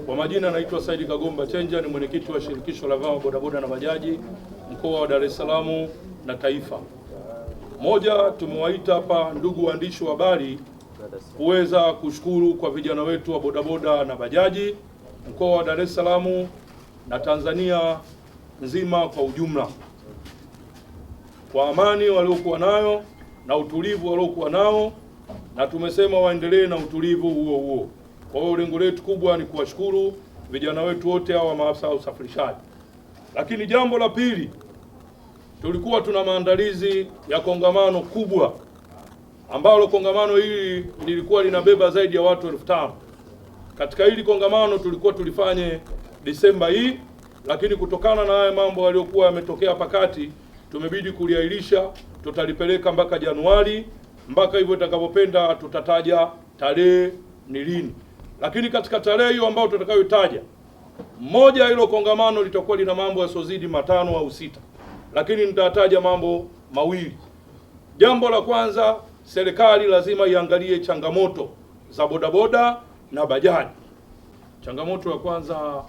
Kwa majina naitwa Saidi Kagomba Chenja, ni mwenyekiti wa shirikisho la vyama bodaboda na bajaji mkoa wa Dar es Salaam na taifa. Moja, tumewaita hapa ndugu waandishi wa habari kuweza kushukuru kwa vijana wetu wa bodaboda na bajaji mkoa wa Dar es Salaam na Tanzania nzima kwa ujumla, kwa amani waliokuwa nayo na utulivu waliokuwa nao, na tumesema waendelee na utulivu huo huo. Kwa hiyo lengo letu kubwa ni kuwashukuru vijana wetu wote hawa maafisa usafirishaji. Lakini jambo la pili, tulikuwa tuna maandalizi ya kongamano kubwa ambalo kongamano hili lilikuwa linabeba zaidi ya watu 5,000. Katika hili kongamano tulikuwa tulifanye Desemba hii, lakini kutokana na haya mambo yaliyokuwa yametokea pakati tumebidi kuliahirisha. Tutalipeleka mpaka Januari, mpaka hivyo itakapopenda tutataja tarehe ni lini. Lakini katika tarehe hiyo ambayo tutakayotaja, moja hilo kongamano litakuwa lina mambo yasiyozidi 5 au 6, lakini nitataja mambo mawili. Jambo la kwanza, serikali lazima iangalie changamoto za bodaboda na bajaji. Changamoto ya kwanza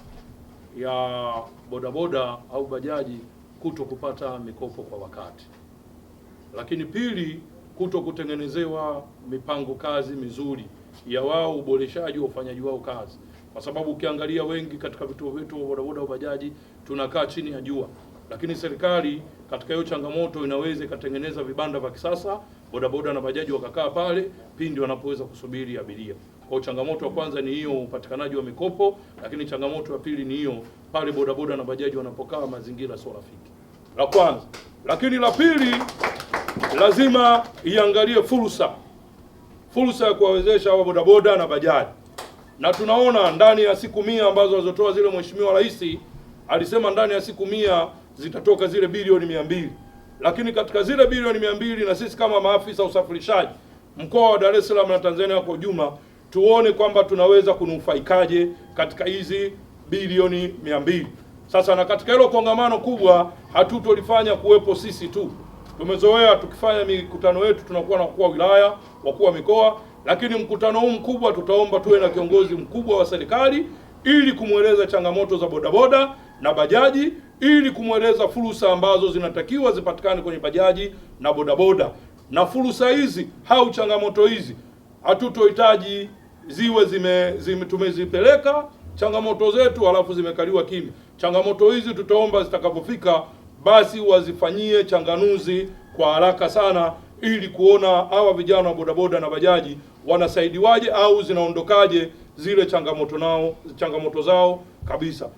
ya bodaboda au bajaji, kuto kupata mikopo kwa wakati. Lakini pili, kuto kutengenezewa mipango kazi mizuri ya wao uboreshaji wa ufanyaji wao kazi, kwa sababu ukiangalia wengi katika vituo vyetu vya bodaboda au bajaji tunakaa chini ya jua. Lakini serikali katika hiyo changamoto inaweza ikatengeneza vibanda vya kisasa, bodaboda na bajaji wakakaa pale pindi wanapoweza kusubiri abiria. Kwa changamoto ya kwanza ni hiyo, upatikanaji wa mikopo, lakini changamoto ya pili ni hiyo, pale bodaboda na bajaji wanapokaa mazingira sio rafiki. La kwanza. Lakini la pili, lazima iangalie fursa ya kuwawezesha hawa bodaboda na bajaji. Na tunaona ndani ya siku 100 ambazo alizotoa zile Mheshimiwa Rais alisema ndani ya siku 100 zitatoka zile bilioni 200. Lakini katika zile bilioni 200, na sisi kama maafisa usafirishaji mkoa wa Dar es Salaam na Tanzania kwa ujumla tuone kwamba tunaweza kunufaikaje katika hizi bilioni 200. Sasa na katika hilo kongamano kubwa hatutolifanya kuwepo sisi tu. Tumezoea tukifanya mikutano yetu tunakuwa na wakuu wa wilaya, wakuu wa mikoa, lakini mkutano huu mkubwa tutaomba tuwe na kiongozi mkubwa wa serikali ili kumweleza changamoto za bodaboda na bajaji, ili kumweleza fursa ambazo zinatakiwa zipatikane kwenye bajaji na bodaboda. Na fursa hizi au changamoto hizi hatutohitaji ziwe tumezipeleka changamoto zetu halafu zimekaliwa kimya. Changamoto hizi tutaomba zitakapofika basi wazifanyie changanuzi kwa haraka sana, ili kuona hawa vijana wa bodaboda na bajaji wanasaidiwaje au zinaondokaje zile changamoto zao kabisa.